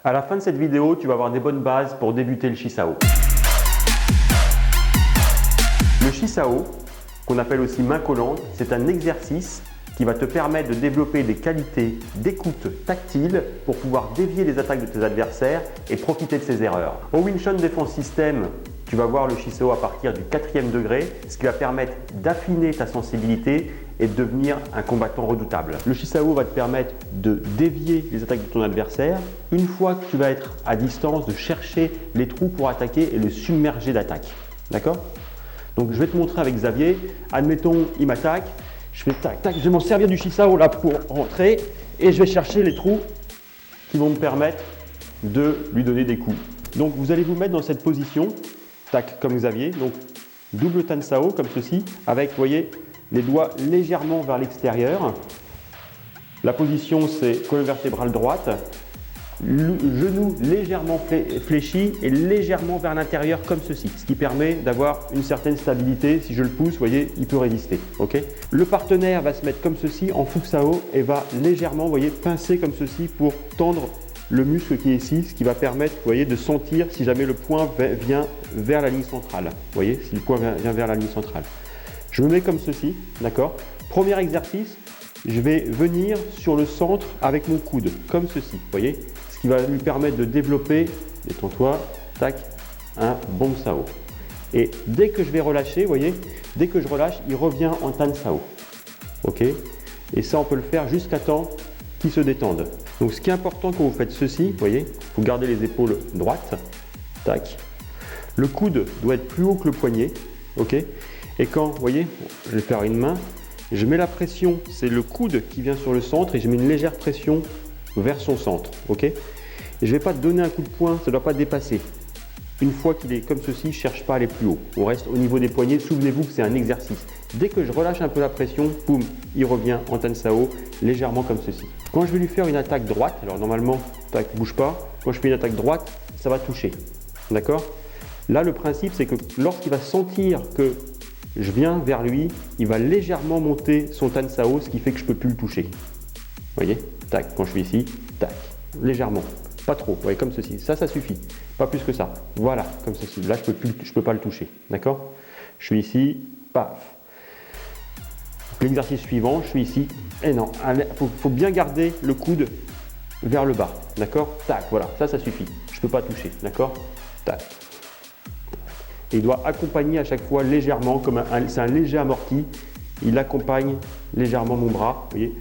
À la fin de cette vidéo, tu vas avoir des bonnes bases pour débuter le Shih-Sao. Le Shih-Sao, qu'on appelle aussi main collante, c'est un exercice qui va te permettre de développer des qualités d'écoute tactile pour pouvoir dévier les attaques de tes adversaires et profiter de ses erreurs. Au Wing Chun Defense System, tu vas voir le Shih-Sao à partir du 4e degré, ce qui va permettre d'affiner ta sensibilité et de devenir un combattant redoutable. Le Shih-Sao va te permettre de dévier les attaques de ton adversaire. Une fois que tu vas être à distance, de chercher les trous pour attaquer et le submerger d'attaques. D'accord? Donc je vais te montrer avec Xavier. Admettons, il m'attaque. Je fais tac, tac. Je vais m'en servir du Shih-Sao là pour rentrer et je vais chercher les trous qui vont me permettre de lui donner des coups. Donc vous allez vous mettre dans cette position, tac, comme Xavier. Donc double Tan Sao comme ceci, avec, vous voyez, les doigts légèrement vers l'extérieur. La position, c'est colonne vertébrale droite, le genou légèrement fléchi et légèrement vers l'intérieur comme ceci, ce qui permet d'avoir une certaine stabilité. Si je le pousse, vous voyez, il peut résister. Okay, le partenaire va se mettre comme ceci en Fuxao et va légèrement, vous voyez, pincer comme ceci pour tendre le muscle qui est ici, ce qui va permettre, vous voyez, de sentir si jamais le point vient vers la ligne centrale. Vous voyez, si le point vient vers la ligne centrale. Je me mets comme ceci, d'accord? Premier exercice, je vais venir sur le centre avec mon coude, comme ceci, vous voyez? Ce qui va lui permettre de développer, détends-toi, tac, un bon Sao. Et dès que je vais relâcher, vous voyez, dès que je relâche, il revient en Tan Sao. Ok? Et ça, on peut le faire jusqu'à temps qu'il se détende. Donc, ce qui est important quand vous faites ceci, vous voyez, vous gardez les épaules droites, tac. Le coude doit être plus haut que le poignet, ok? Et quand, vous voyez, je vais faire une main, je mets la pression, c'est le coude qui vient sur le centre et je mets une légère pression vers son centre, ok? Et je ne vais pas te donner un coup de poing, ça ne doit pas dépasser. Une fois qu'il est comme ceci, je ne cherche pas à aller plus haut. On reste au niveau des poignets, souvenez-vous que c'est un exercice. Dès que je relâche un peu la pression, boum, il revient en Tan Sao, légèrement comme ceci. Quand je vais lui faire une attaque droite, alors normalement, tac, bouge pas, quand je fais une attaque droite, ça va toucher, d'accord? Là, le principe, c'est que lorsqu'il va sentir que je viens vers lui, il va légèrement monter son Tan Sao, ce qui fait que je ne peux plus le toucher. Vous voyez? Tac, quand je suis ici, tac, légèrement, pas trop, vous voyez, comme ceci. Ça suffit, pas plus que ça. Voilà, comme ceci. Là, je peux pas le toucher, d'accord? Je suis ici, paf. L'exercice suivant, je suis ici, et non, faut bien garder le coude vers le bas, d'accord? Tac, voilà, ça suffit. Je peux pas toucher, d'accord? Tac. Et il doit accompagner à chaque fois légèrement, comme c'est un léger amorti, il accompagne légèrement mon bras, vous voyez,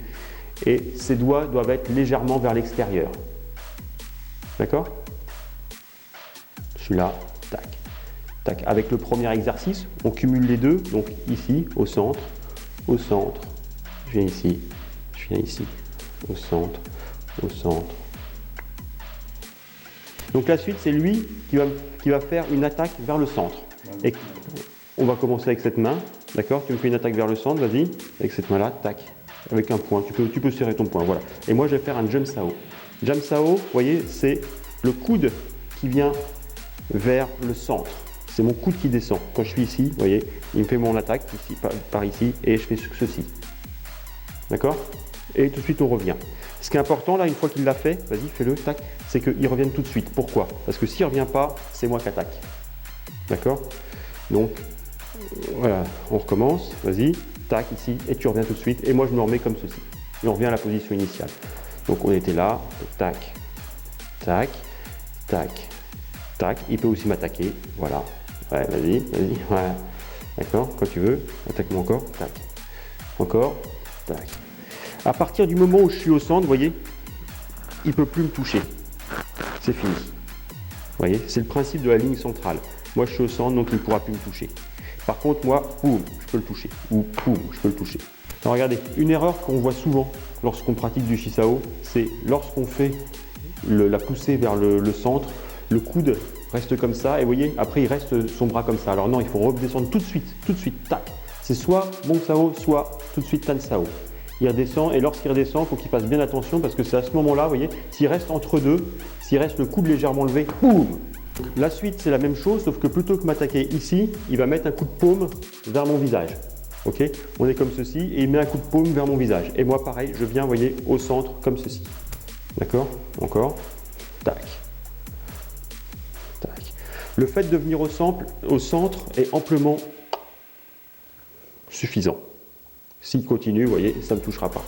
et ses doigts doivent être légèrement vers l'extérieur. D'accord? Je suis là, tac, tac. Avec le premier exercice, on cumule les deux, donc ici, au centre, je viens ici, au centre, au centre. Donc la suite, c'est lui qui va faire une attaque vers le centre. Et on va commencer avec cette main, d'accord? Tu me fais une attaque vers le centre, vas-y, avec cette main-là, tac, avec un point, tu peux serrer ton poing, voilà. Et moi, je vais faire un Jump Sao. Jump Sao, vous voyez, c'est le coude qui vient vers le centre. C'est mon coude qui descend. Quand je suis ici, vous voyez, il me fait mon attaque ici, par ici, et je fais ceci. D'accord? Et tout de suite, on revient. Ce qui est important, là, une fois qu'il l'a fait, vas-y, fais-le, tac, c'est qu'il revienne tout de suite. Pourquoi? Parce que s'il ne revient pas, c'est moi qui attaque. D'accord? Donc, voilà, on recommence, vas-y, tac, ici, et tu reviens tout de suite. Et moi, je me remets comme ceci. Et on revient à la position initiale. Donc, on était là, tac, tac, tac, tac. Il peut aussi m'attaquer, voilà. Ouais, vas-y, voilà. D'accord? Quand tu veux, attaque-moi encore, tac. Encore, tac. À partir du moment où je suis au centre, vous voyez, il ne peut plus me toucher. C'est fini. Vous voyez, c'est le principe de la ligne centrale. Moi, je suis au centre, donc il ne pourra plus me toucher. Par contre, moi, boum, je peux le toucher. Ou boum, je peux le toucher. Alors, regardez, une erreur qu'on voit souvent lorsqu'on pratique du Shih-Sao, c'est lorsqu'on fait la poussée vers le centre, le coude reste comme ça, et vous voyez, après, il reste son bras comme ça. Alors non, il faut redescendre tout de suite, tac. C'est soit Bon Sao, soit tout de suite Tan Sao. Il redescend, et lorsqu'il redescend, il faut qu'il fasse bien attention, parce que c'est à ce moment-là, vous voyez, s'il reste entre deux, s'il reste le coude légèrement levé, boum. La suite, c'est la même chose, sauf que plutôt que m'attaquer ici, il va mettre un coup de paume vers mon visage. Ok? On est comme ceci, et il met un coup de paume vers mon visage. Et moi, pareil, je viens, vous voyez, au centre, comme ceci. D'accord? Encore. tac, tac. Le fait de venir au centre est amplement suffisant. S'il continue, vous voyez, ça ne me touchera pas.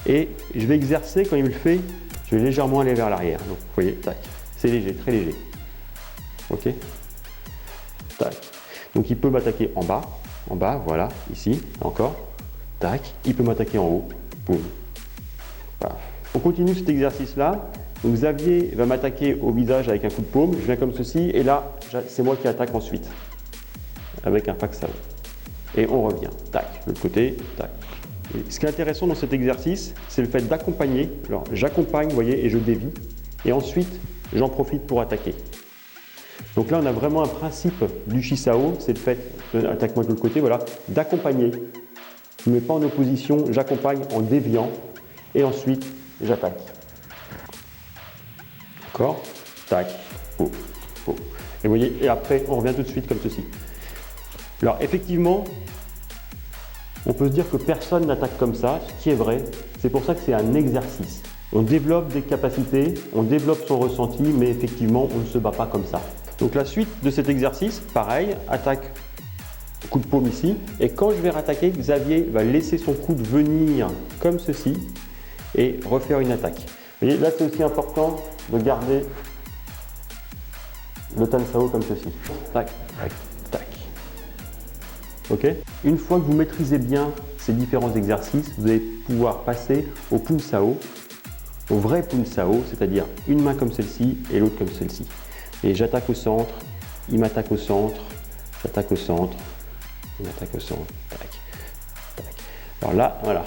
Et je vais exercer, quand il me le fait, je vais légèrement aller vers l'arrière. Donc, vous voyez, tac, c'est léger, très léger. Ok, tac. Donc, il peut m'attaquer en bas, voilà, ici, encore, tac. Il peut m'attaquer en haut, boum. Voilà. On continue cet exercice-là. Donc, Xavier va m'attaquer au visage avec un coup de paume. Je viens comme ceci, et là, c'est moi qui attaque ensuite, avec un Pak Sao. Et on revient, tac, de l'autre côté, tac. Et ce qui est intéressant dans cet exercice, c'est le fait d'accompagner. Alors, j'accompagne, vous voyez, et je dévie. Et ensuite, j'en profite pour attaquer. Donc là, on a vraiment un principe du Chi-Sao, c'est le fait, attaque-moi de l'autre côté, voilà, d'accompagner. Je ne me mets pas en opposition, j'accompagne en déviant, et ensuite, j'attaque. D'accord? Tac, oh, oh. Et vous voyez, et après, on revient tout de suite comme ceci. Alors, effectivement, on peut se dire que personne n'attaque comme ça, ce qui est vrai. C'est pour ça que c'est un exercice. On développe des capacités, on développe son ressenti, mais effectivement, on ne se bat pas comme ça. Donc la suite de cet exercice, pareil, attaque, coup de paume ici. Et quand je vais rattaquer, Xavier va laisser son coude venir comme ceci et refaire une attaque. Vous voyez, là c'est aussi important de garder le Tan Sao comme ceci. Tac, tac, tac. Ok. Une fois que vous maîtrisez bien ces différents exercices, vous allez pouvoir passer au Pun Sao, au vrai Pun Sao, c'est-à-dire une main comme celle-ci et l'autre comme celle-ci. Et j'attaque au centre, il m'attaque au centre, j'attaque au centre, il m'attaque au centre, tac, tac. Alors là, voilà.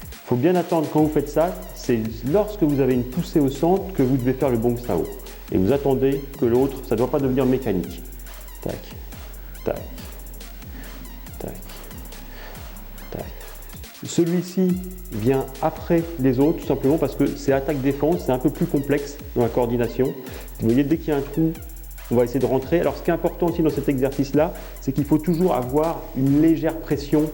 Il faut bien attendre quand vous faites ça, c'est lorsque vous avez une poussée au centre que vous devez faire le Bong Sao. Et vous attendez que l'autre, ça ne doit pas devenir mécanique. Tac, tac, tac, tac. Celui-ci vient après les autres, tout simplement parce que c'est attaque-défense, c'est un peu plus complexe dans la coordination. Vous voyez, dès qu'il y a un trou, on va essayer de rentrer. Alors, ce qui est important aussi dans cet exercice-là, c'est qu'il faut toujours avoir une légère pression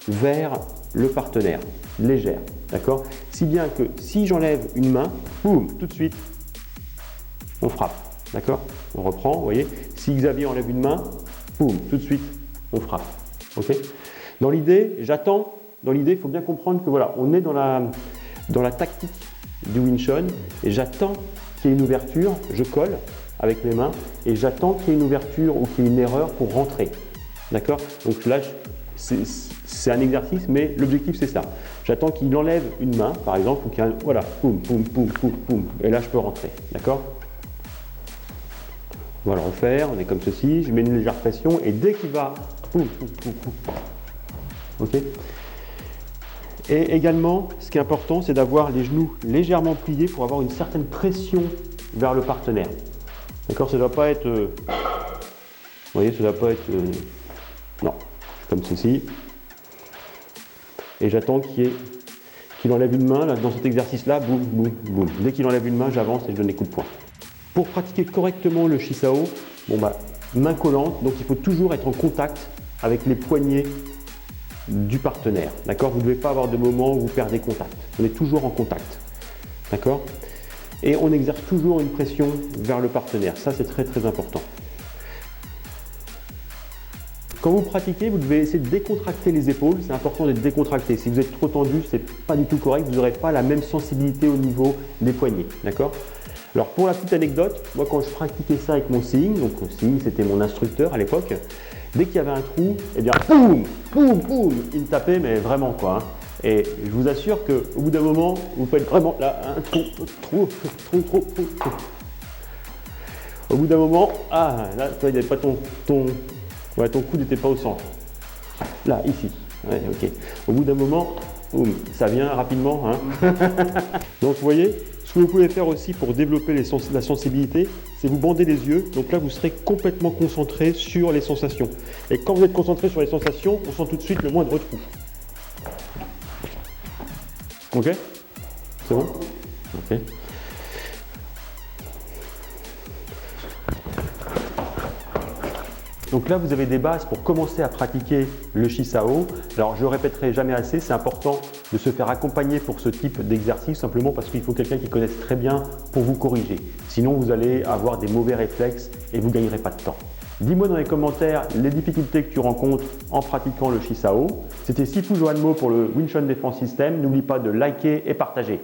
vers le partenaire. Légère, d'accord? Si bien que si j'enlève une main, boum, tout de suite, on frappe, d'accord? On reprend, vous voyez? Si Xavier enlève une main, boum, tout de suite, on frappe, ok? Dans l'idée, j'attends. Dans l'idée, il faut bien comprendre que voilà, on est dans la tactique du Wing Chun et j'attends qu'il y ait une ouverture, je colle avec mes mains et j'attends qu'il y ait une ouverture ou qu'il y ait une erreur pour rentrer. D'accord? Donc là, c'est un exercice, mais l'objectif c'est ça. J'attends qu'il enlève une main, par exemple, ou qu'il y ait un, voilà, poum, poum, poum, poum, poum, et là je peux rentrer. D'accord? On va le refaire, on est comme ceci, je mets une légère pression et dès qu'il va, poum, poum, poum, poum. Ok? Et également, ce qui est important, c'est d'avoir les genoux légèrement pliés pour avoir une certaine pression vers le partenaire. D'accord? Ça ne doit pas être... vous voyez, ça ne doit pas être... non, comme ceci. Et j'attends qu'il enlève une main, là, dans cet exercice-là, boum, boum, boum. Dès qu'il enlève une main, j'avance et je donne des coups de poing. Pour pratiquer correctement le Chi-Sao, bon bah, main collante, donc il faut toujours être en contact avec les poignets du partenaire, d'accord? Vous ne devez pas avoir de moment où vous perdez contact. On est toujours en contact, d'accord? Et on exerce toujours une pression vers le partenaire. Ça, c'est très très important. Quand vous pratiquez, vous devez essayer de décontracter les épaules. C'est important d'être décontracté. Si vous êtes trop tendu, c'est pas du tout correct. Vous n'aurez pas la même sensibilité au niveau des poignets, d'accord? Alors pour la petite anecdote, moi quand je pratiquais ça avec mon Seeing, donc Seeing c'était mon instructeur à l'époque, dès qu'il y avait un trou, eh bien boum, boum, boum, il me tapait, mais vraiment quoi. Hein. Et je vous assure qu'au bout d'un moment, vous faites vraiment là, un trou. Au bout d'un moment, ah là, toi, il n'y avait pas ton coude n'était pas au centre. Là, ici. Ouais, ok. Au bout d'un moment, boum, ça vient rapidement. Hein. Donc vous voyez, ce que vous pouvez faire aussi pour développer la sensibilité, c'est vous bander les yeux. Donc là, vous serez complètement concentré sur les sensations. Et quand vous êtes concentré sur les sensations, on sent tout de suite le moindre trou. Ok? C'est bon? Ok. Donc là, vous avez des bases pour commencer à pratiquer le Shisao. Alors, je ne répéterai jamais assez, c'est important de se faire accompagner pour ce type d'exercice, simplement parce qu'il faut quelqu'un qui connaisse très bien pour vous corriger. Sinon, vous allez avoir des mauvais réflexes et vous ne gagnerez pas de temps. Dis-moi dans les commentaires les difficultés que tu rencontres en pratiquant le Shisao. C'était Sifu Joanmo pour le Wing Chun Defense System. N'oublie pas de liker et partager.